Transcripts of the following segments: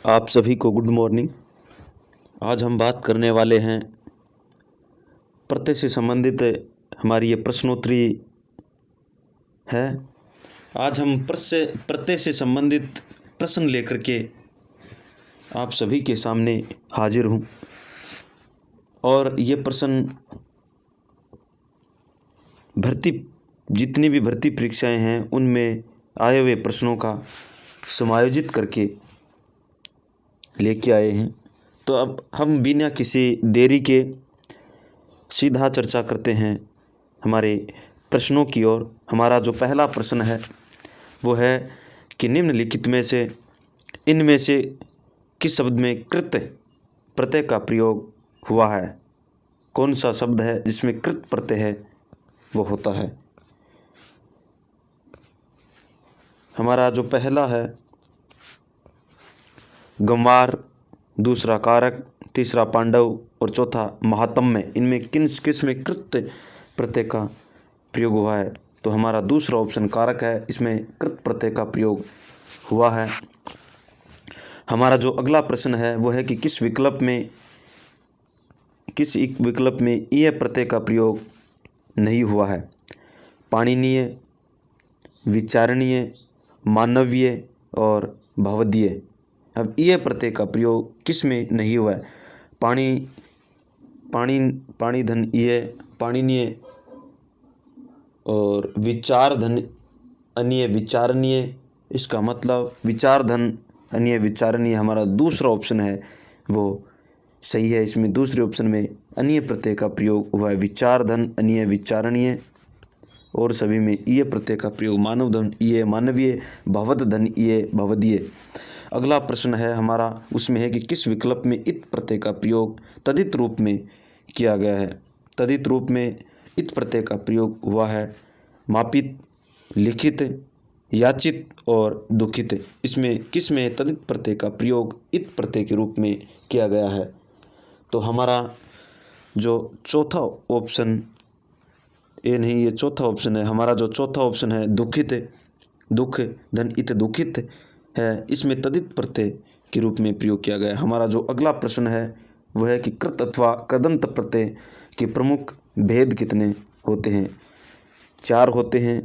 आप सभी को गुड मॉर्निंग। आज हम बात करने वाले हैं प्रत्यय से संबंधित हमारी ये प्रश्नोत्तरी है। आज हम प्रत्यय से संबंधित प्रश्न लेकर के आप सभी के सामने हाजिर हूँ और ये प्रश्न जितनी भी भर्ती परीक्षाएं हैं उनमें आए हुए प्रश्नों का समायोजित करके लेके आए हैं। तो अब हम बिना किसी देरी के सीधा चर्चा करते हैं हमारे प्रश्नों की ओर। हमारा जो पहला प्रश्न है वो है कि निम्नलिखित में से इनमें से किस शब्द में कृत प्रत्यय का प्रयोग हुआ है। कौन सा शब्द है जिसमें कृत प्रत्यय है वो होता है। हमारा जो पहला है गंवार, दूसरा कारक, तीसरा पांडव और चौथा महात्म्य। इनमें किस में कृत प्रत्यय का प्रयोग हुआ है। तो हमारा दूसरा ऑप्शन कारक है, इसमें कृत प्रत्यय का प्रयोग हुआ है। हमारा जो अगला प्रश्न है वो है कि किस विकल्प में यह प्रत्यय का प्रयोग नहीं हुआ है। पाणिनीय, विचारणीय, मानवीय और भवदीय। अब यह प्रत्यय का प्रयोग किस में नहीं हुआ है। पाणी धन ये पाणिनीय और विचार धन अन्य विचारणीय। इसका मतलब विचार धन अन्य विचारणीय हमारा दूसरा ऑप्शन है वो सही है। इसमें दूसरे ऑप्शन में अन्य प्रत्यय का प्रयोग हुआ है, विचार धन अन्य विचारणीय, और सभी में ये प्रत्यय का प्रयोग मानव धन ये मानवीय, भवद धन ये भवदीय। अगला प्रश्न है हमारा, उसमें है कि किस विकल्प में इत प्रत्यय का प्रयोग तदित रूप में किया गया है। तदित रूप में इत प्रत्यय का प्रयोग हुआ है मापित, लिखित, याचित और दुखित। इसमें किस में तदित प्रत्यय का प्रयोग इत प्रत्यय के रूप में किया गया है। तो हमारा जो चौथा ऑप्शन ये चौथा ऑप्शन है। हमारा जो चौथा ऑप्शन है दुखित, दुख धन इत दुखित है, इसमें तदित प्रत्यय के रूप में प्रयोग किया गया है। हमारा जो अगला प्रश्न है वह है कि कृत अथवा कृदंत प्रत्यय के प्रमुख भेद कितने होते हैं। 4 होते हैं,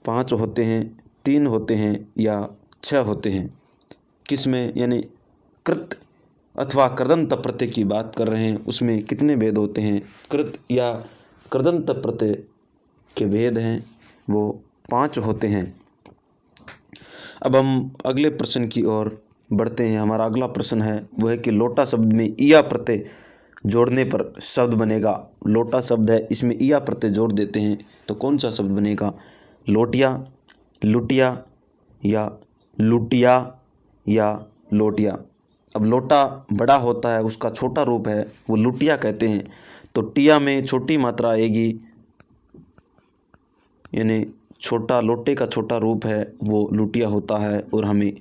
5 होते हैं, 3 होते हैं या 6 होते हैं। किस में यानी कृत अथवा कृदंत प्रत्यय की बात कर रहे हैं उसमें कितने भेद होते हैं। कृत या कृदंत प्रत्यय के भेद हैं वो 5 होते हैं। अब हम अगले प्रश्न की ओर बढ़ते हैं। हमारा अगला प्रश्न है वह है कि लोटा शब्द में ईया प्रत्यय जोड़ने पर शब्द बनेगा। लोटा शब्द है, इसमें ईया प्रत्यय जोड़ देते हैं तो कौन सा शब्द बनेगा। लोटिया, लुटिया या लुटिया या लोटिया। अब लोटा बड़ा होता है, उसका छोटा रूप है वो लुटिया कहते हैं। तो टिया में छोटी मात्रा आएगी, यानी छोटा लोटे का छोटा रूप है वो लुटिया होता है और हमें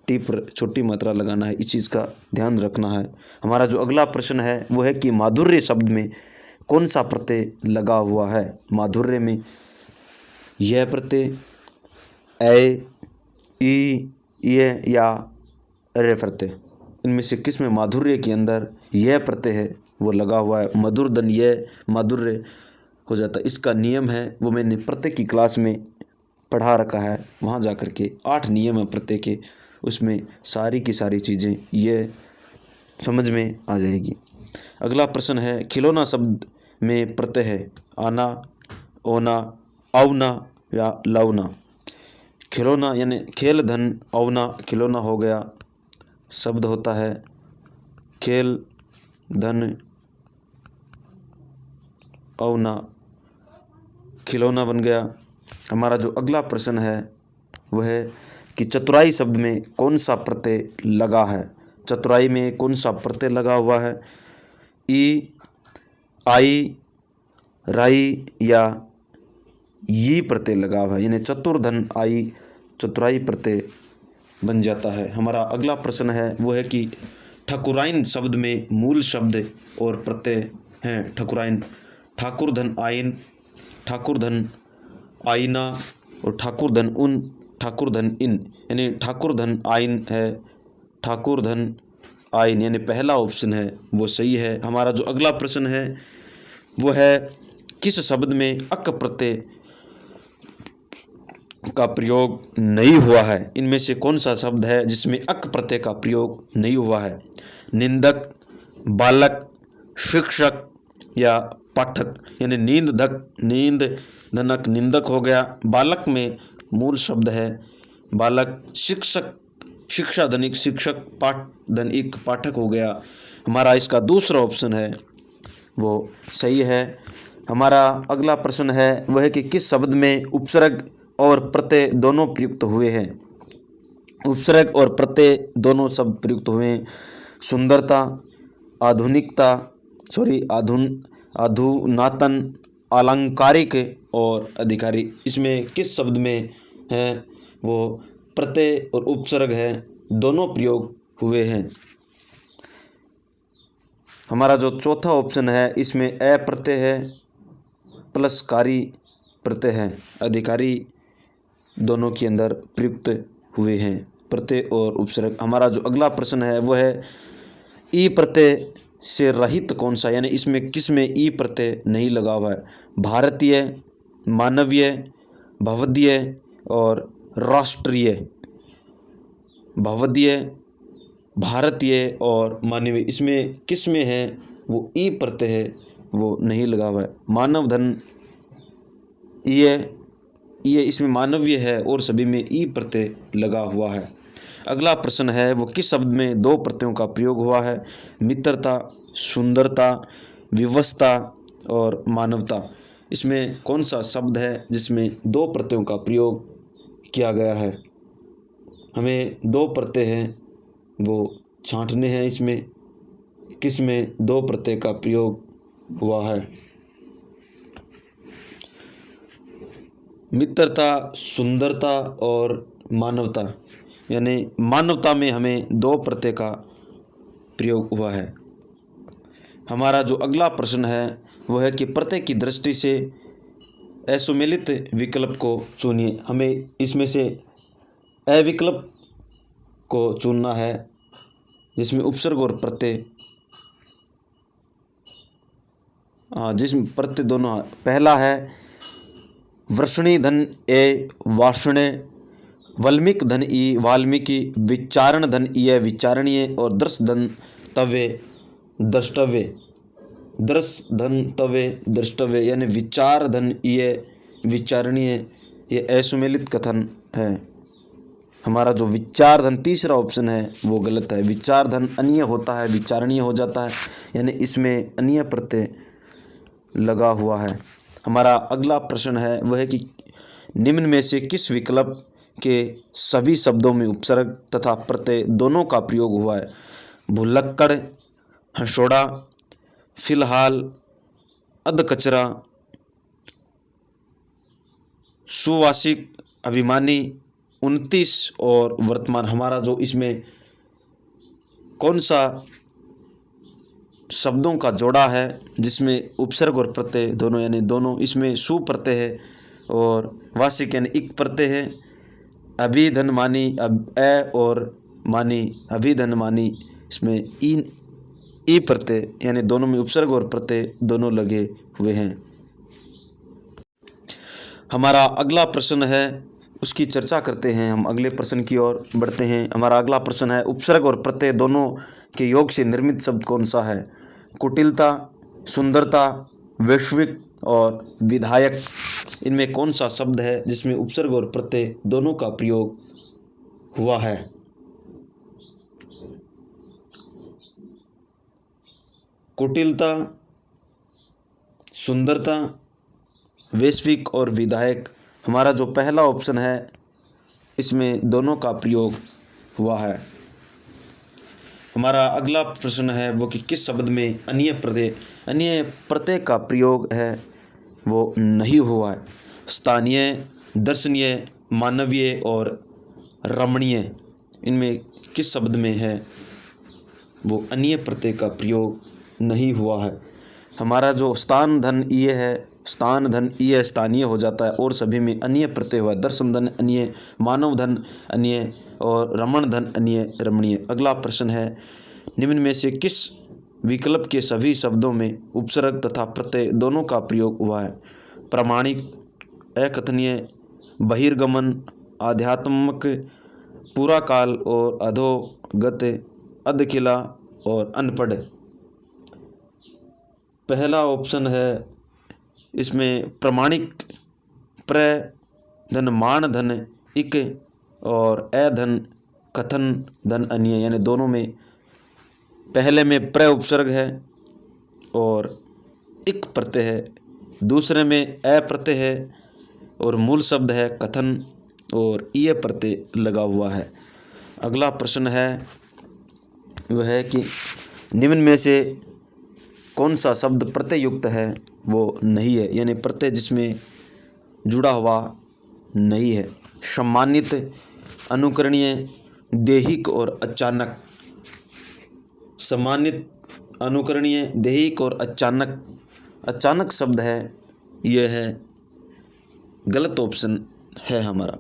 टी पर छोटी मात्रा लगाना है, इस चीज़ का ध्यान रखना है। हमारा जो अगला प्रश्न है वो है कि माधुर्य शब्द में कौन सा प्रत्यय लगा हुआ है। माधुर्य में यह प्रत्यय, ए, ई, ये या अरे प्रत्यय, इनमें से किस में माधुर्य के अंदर यह प्रत्यय है वो लगा हुआ है। मधुर धन यह माधुर्य हो जाता है। इसका नियम है वो मैंने प्रत्यय की क्लास में पढ़ा रखा है, वहाँ जा कर के 8 नियम है प्रत्यय के, उसमें सारी की सारी चीज़ें ये समझ में आ जाएगी। अगला प्रश्न है खिलौना शब्द में प्रत्यय है आना, ओना, औना या लौना। खिलौना यानी खेल धन औना खिलौना हो गया, शब्द होता है खेल धन औना खिलौना बन गया। हमारा जो अगला प्रश्न है वह है कि चतुराई शब्द में कौन सा प्रत्यय लगा है। चतुराई में कौन सा प्रत्यय लगा हुआ है। ई, आई, राई या ये प्रत्यय लगा हुआ है, यानी चतुर्धन आई चतुराई प्रत्यय बन जाता है। हमारा अगला प्रश्न है वो है कि ठकुराइन शब्द में मूल शब्द और प्रत्यय हैं। ठकुराइन ठाकुर धन आइन, ठाकुर धन आईना और ठाकुर धन उन, ठाकुर धन इन, यानी ठाकुर धन आइन है ठाकुर धन आइन, यानी पहला ऑप्शन है वो सही है। हमारा जो अगला प्रश्न है वो है किस शब्द में अक प्रत्यय का प्रयोग नहीं हुआ है। इनमें से कौन सा शब्द है जिसमें अक प्रत्यय का प्रयोग नहीं हुआ है। निंदक, बालक, शिक्षक या पाठक, यानी नींद धनक निंदक हो गया, बालक में मूल शब्द है बालक, शिक्षक शिक्षा धनिक शिक्षक, पाठ धनिक पाठक हो गया। हमारा इसका दूसरा ऑप्शन है वो सही है। हमारा अगला प्रश्न है वह है कि किस शब्द में उपसर्ग और प्रत्यय दोनों प्रयुक्त हुए हैं। उपसर्ग और प्रत्यय दोनों शब्द प्रयुक्त हुए हैं। सुंदरता, आधुनिकता, अधुनातन, अलंकारिक और अधिकारी, इसमें किस शब्द में है वो प्रत्यय और उपसर्ग है दोनों प्रयोग हुए हैं। हमारा जो चौथा ऑप्शन है इसमें अ प्रत्यय है प्लस कारी प्रत्यय है, अधिकारी दोनों के अंदर प्रयुक्त हुए हैं प्रत्यय और उपसर्ग। हमारा जो अगला प्रश्न है वह है ई प्रत्यय से रहित कौन सा, यानी इसमें किस में ई प्रत्यय नहीं लगा हुआ है। भारतीय, मानवीय, भवदीय और राष्ट्रीय। भवदीय, भारतीय और मानवीय, इसमें किस में है वो ई प्रत्यय है वो नहीं लगा हुआ है। मानव धन ये इसमें मानवीय है और सभी में ई प्रत्यय लगा हुआ है। अगला प्रश्न है वो किस शब्द में दो प्रत्ययों का प्रयोग हुआ है। मित्रता, सुंदरता, विवशता और मानवता, इसमें कौन सा शब्द है जिसमें दो प्रत्ययों का प्रयोग किया गया है। हमें दो प्रत्यय हैं वो छांटने हैं, इसमें किस में दो प्रत्यय का प्रयोग हुआ है। मित्रता, सुंदरता और मानवता, यानी मानवता में हमें दो प्रत्यय का प्रयोग हुआ है। हमारा जो अगला प्रश्न है वह है कि प्रत्यय की दृष्टि से असुमेलित विकल्प को चुनिए। हमें इसमें से अविकल्प को चुनना है जिसमें उपसर्ग और प्रत्यय जिसमें प्रत्यय दोनों। पहला है वृषणी धन ए वाषणे, वल्मीक धन ई वाल्मीकि, विचारण धन ई विचारणीय और दृश धन तवे द्रष्टव्य। दृश धन तवे द्रष्टव्य, यानी विचार धन ई विचारणीय, ये असुमेलित कथन है। हमारा जो विचार धन तीसरा ऑप्शन है वो गलत है। विचार धन अनीय होता है, विचारणीय हो जाता है, यानी इसमें अनीय प्रत्यय लगा हुआ है। हमारा अगला प्रश्न है वह है कि निम्न में से किस विकल्प के सभी शब्दों में उपसर्ग तथा प्रत्यय दोनों का प्रयोग हुआ है। भुलक्कड़, हंसोड़ा, फिलहाल, अधकचरा, सुवासिक, अभिमानी, 29 और वर्तमान। हमारा जो इसमें कौन सा शब्दों का जोड़ा है जिसमें उपसर्ग और प्रत्यय दोनों, यानी दोनों, इसमें सु प्रत्यय है और वासिक यानी इक प्रत्यय है। अभी धन मानी अ और मानी अभी धन मानी, इसमें ई प्रत्यय, यानी दोनों में उपसर्ग और प्रत्यय दोनों लगे हुए हैं। हमारा अगला प्रश्न है उसकी चर्चा करते हैं। हम अगले प्रश्न की ओर बढ़ते हैं। हमारा अगला प्रश्न है उपसर्ग और प्रत्यय दोनों के योग से निर्मित शब्द कौन सा है। कुटिलता, सुंदरता, वैश्विक और विधायक, इनमें कौन सा शब्द है जिसमें उपसर्ग और प्रत्यय दोनों का प्रयोग हुआ है। कुटिलता, सुंदरता, वैश्विक और विधायक। हमारा जो पहला ऑप्शन है इसमें दोनों का प्रयोग हुआ है। हमारा अगला प्रश्न है वो कि किस शब्द में अनीय प्रत्यय का प्रयोग है वो नहीं हुआ है। स्थानीय, दर्शनीय, मानवीय और रमणीय, इनमें किस शब्द में है वो अनीय प्रत्यय का प्रयोग नहीं हुआ है। हमारा जो स्थान धन ये है स्थान धन ईय स्थानीय हो जाता है और सभी में अनीय प्रत्यय हुआ। दर्शन धन अनीय, मानव धन अनीय और रमण धन अनीय रमणीय। अगला प्रश्न है, निम्न में से किस विकल्प के सभी शब्दों में उपसर्ग तथा प्रत्यय दोनों का प्रयोग हुआ है? प्रामाणिक, अकथनीय, बहिर्गमन, आध्यात्मिक, पूरा काल और अधोगत, अधकिला और अनपढ़। पहला ऑप्शन है इसमें प्रामाणिक, प्र धन मान धन इक और अ धन कथन धन अनीय, यानी दोनों में पहले में प्र उपसर्ग है और इक प्रत्यय है, दूसरे में अ प्रत्यय है और मूल शब्द है कथन और ईय प्रत्यय लगा हुआ है। अगला प्रश्न है वह है कि निम्न में से कौन सा शब्द प्रत्यय युक्त है वो नहीं है, यानी प्रत्यय जिसमें जुड़ा हुआ नहीं है? सम्मानित, अनुकरणीय, देहिक और अचानक। सम्मानित, अनुकरणीय, देहिक और अचानक, अचानक शब्द है यह है गलत ऑप्शन है हमारा।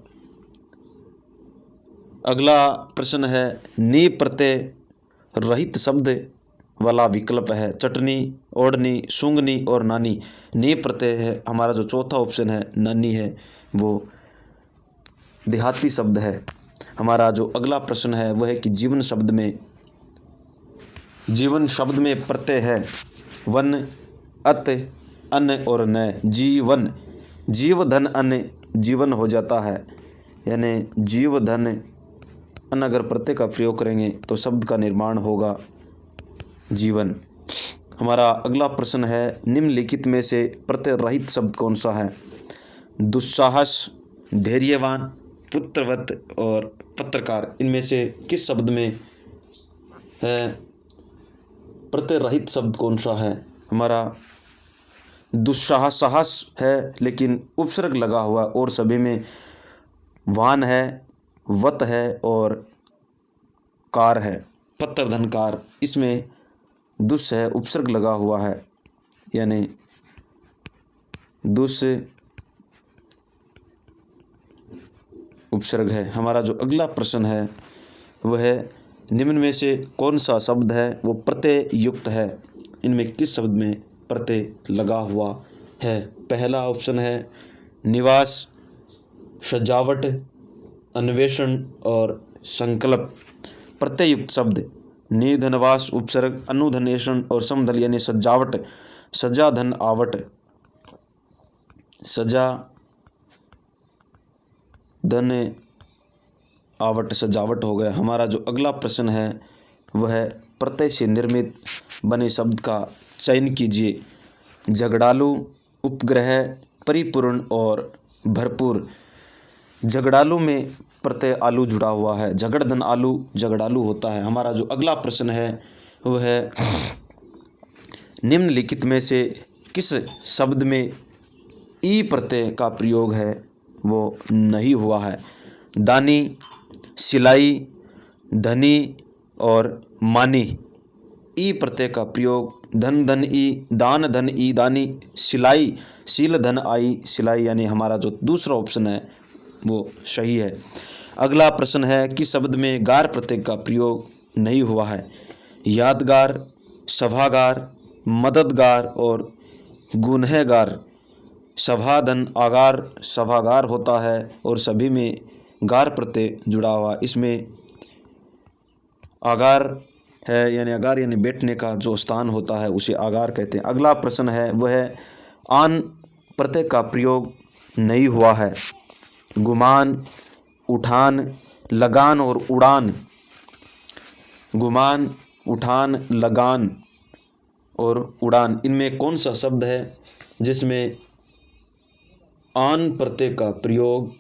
अगला प्रश्न है, नी प्रत्यय रहित शब्द वाला विकल्प है चटनी, ओढ़नी, सूंघनी और नानी। नी प्रत्यय है हमारा जो चौथा ऑप्शन है नानी है, वो देहाती शब्द है। हमारा जो अगला प्रश्न है वह है कि जीवन शब्द में प्रत्यय है वन, अत, अन्न और न। जीवन, जीव धन अन्न जीवन हो जाता है, यानी जीव धन अन्न अगर प्रत्यय का प्रयोग करेंगे तो शब्द का निर्माण होगा जीवन। हमारा अगला प्रश्न है, निम्नलिखित में से प्रत्यय रहित शब्द कौन सा है? दुस्साहस, धैर्यवान, पुत्रवत और पत्रकार। इनमें से किस शब्द में है प्रत्यय रहित शब्द कौन सा है? हमारा दुस्साहस, साहस है लेकिन उपसर्ग लगा हुआ और सभी में वान है, वत है और कार है, पत्रधन कार। इसमें दुस है, उपसर्ग लगा हुआ है, यानी दुस उपसर्ग है। हमारा जो अगला प्रश्न है वह है, निम्न में से कौन सा शब्द है वो प्रत्यय युक्त है? इनमें किस शब्द में प्रत्यय लगा हुआ है? पहला ऑप्शन है निवास, सजावट, अन्वेषण और संकल्प। प्रत्यय युक्त शब्द निधनवास उपसर्ग, अनुधनेषण और समधन यानी सजावट, सजा धन आवट, सजा धन आवट सजावट हो गया। हमारा जो अगला प्रश्न है वह है, प्रत्यय से निर्मित बने शब्द का चयन कीजिए। झगड़ालू, उपग्रह, परिपूर्ण और भरपूर। झगड़ालू में प्रत्यय आलू जुड़ा हुआ है, झगड़ धन आलू झगड़ालू होता है। हमारा जो अगला प्रश्न है वह है, निम्नलिखित में से किस शब्द में ई प्रत्यय का प्रयोग है वो नहीं हुआ है? दानी, सिलाई, धनी और मानी। ई प्रत्यय का प्रयोग धन धन ई, दान धन ई दानी, सिलाई सील धन आई सिलाई, यानी हमारा जो दूसरा ऑप्शन है वो सही है। अगला प्रश्न है कि शब्द में गार प्रत्यय का प्रयोग नहीं हुआ है? यादगार, सभागार, मददगार और गुनहगार। सभाधन आगार सभागार होता है और सभी में गार प्रत्यय जुड़ा हुआ। इसमें आगार है, यानी आगार यानी बैठने का जो स्थान होता है उसे आगार कहते हैं। अगला प्रश्न है वह है, आन प्रत्यय का प्रयोग नहीं हुआ है? गुमान, उठान, लगान और उड़ान। गुमान, उठान, लगान और उड़ान, इनमें कौन सा शब्द है जिसमें आन प्रत्यय का प्रयोग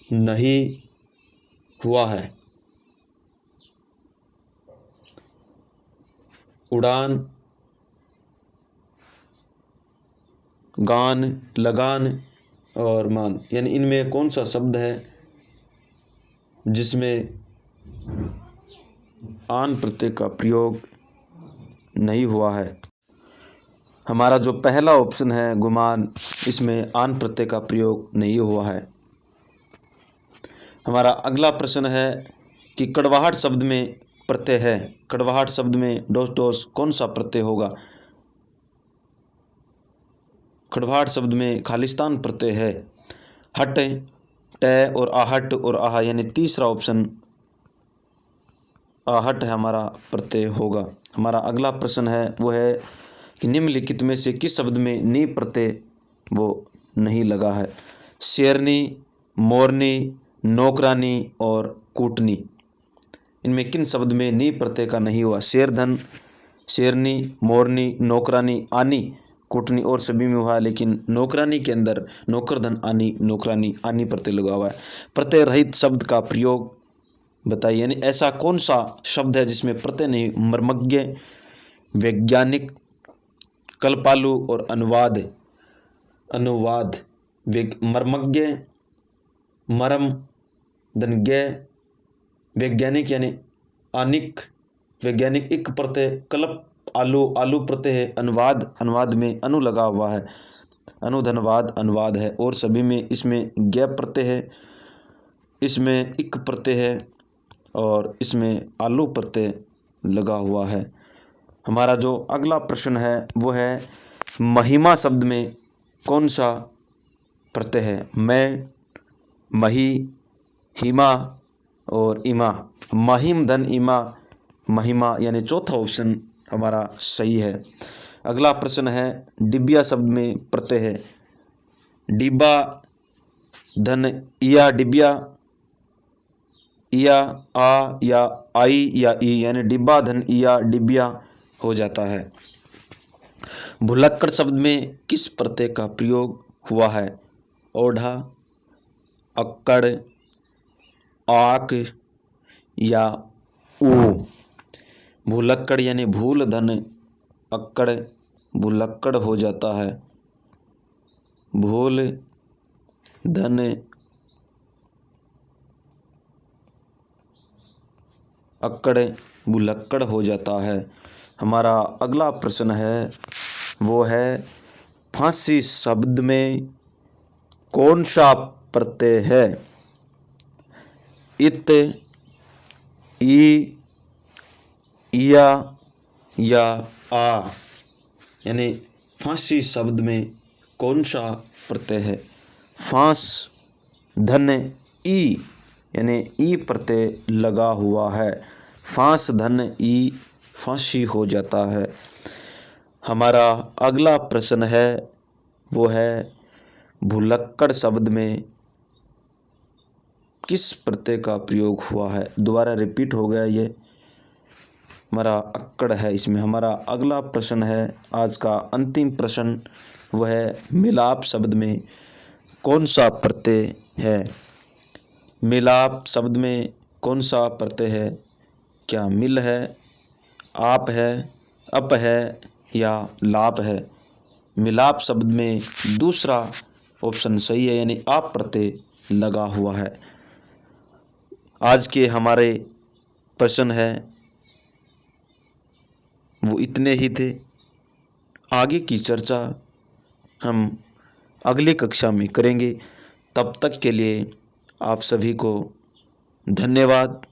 नहीं हुआ है? उड़ान, गान, लगान और मान, यानी इनमें कौन सा शब्द है जिसमें आन प्रत्यय का प्रयोग नहीं हुआ है? हमारा जो पहला ऑप्शन है गुमान, इसमें आन प्रत्यय का प्रयोग नहीं हुआ है। हमारा अगला प्रश्न है कि कड़वाहट शब्द में प्रत्यय है। कड़वाहट शब्द में डोस डोस कौन सा प्रत्यय होगा? कड़वाहट शब्द में खालिस्तान प्रत्यय है। हट, ट और आहट और आहा, यानी तीसरा ऑप्शन आहट है हमारा प्रत्यय होगा। हमारा अगला प्रश्न है वो है कि निम्नलिखित में से किस शब्द में नी प्रत्यय वो नहीं लगा है? शेरनी, मोरनी, नौकरानी और कूटनी, इनमें किन शब्द में नी प्रत्यय का नहीं हुआ? शेरधन, शेरनी, मोरनी, नौकरानी, आनी, कूटनी और सभी में हुआ है, लेकिन नौकरानी के अंदर नौकरधन आनी, नौकरानी आनी प्रत्यय लगा हुआ है। प्रत्यय रहित शब्द का प्रयोग बताइए, यानी ऐसा कौन सा शब्द है जिसमें प्रत्यय नहीं? मर्मज्ञ, वैज्ञानिक, कल्पालु और अनुवाद। अनुवाद, मर्मज्ञ, मरम, धनज्ञ, वैज्ञानिक यानी आनिक, वैज्ञानिक इक प्रत्यय, कल्प आलू, आलू प्रत्यय है। अनुवाद, अनुवाद में अनु लगा हुआ है, अनुधनवाद अनुवाद है। और सभी में इसमें ज्ञ प्रत्यय है, इसमें इक प्रत्यय है और इसमें आलू प्रत्यय लगा हुआ है। हमारा जो अगला प्रश्न है वो है महिमा शब्द में कौन सा प्रत्यय है? मैं, मही, हिमा और इमा। महिम धन इमा, महिमा, यानी चौथा ऑप्शन हमारा सही है। अगला प्रश्न है डिबिया शब्द में प्रत्यय है। डिब्बा धन इया, डिबिया, इया, आ या आई या ई, यानी डिब्बा धन इया, डिबिया हो जाता है। भुलक्कड़ शब्द में किस प्रत्यय का प्रयोग हुआ है? ओढ़ा, अक्कड़, आक या ऊ। भुलक्कड़ यानी भूल धन अक्कड़, भुलक्कड़ हो जाता है। भूल धन अक्कड़, भुलक्कड़ हो जाता है। हमारा अगला प्रश्न है वो है फांसी शब्द में कौन सा प्रत्यय है? इत, ई, इया या आ, यानी फांसी शब्द में कौन सा प्रत्यय है? फांस धन ई, यानी ई प्रत्यय लगा हुआ है। फांस धन ई, फांसी हो जाता है। हमारा अगला प्रश्न है वो है भुलक्कड़ शब्द में किस प्रत्यय का प्रयोग हुआ है? दोबारा रिपीट हो गया ये, हमारा अक्कड़ है इसमें। हमारा अगला प्रश्न है आज का अंतिम प्रश्न, वह है मिलाप शब्द में कौन सा प्रत्यय है? मिलाप शब्द में कौन सा प्रत्यय है? क्या मिल है, आप है, अप है या लाप है? मिलाप शब्द में दूसरा ऑप्शन सही है, यानी आप प्रत्यय लगा हुआ है। आज के हमारे प्रश्न है वो इतने ही थे। आगे की चर्चा हम अगली कक्षा में करेंगे। तब तक के लिए आप सभी को धन्यवाद।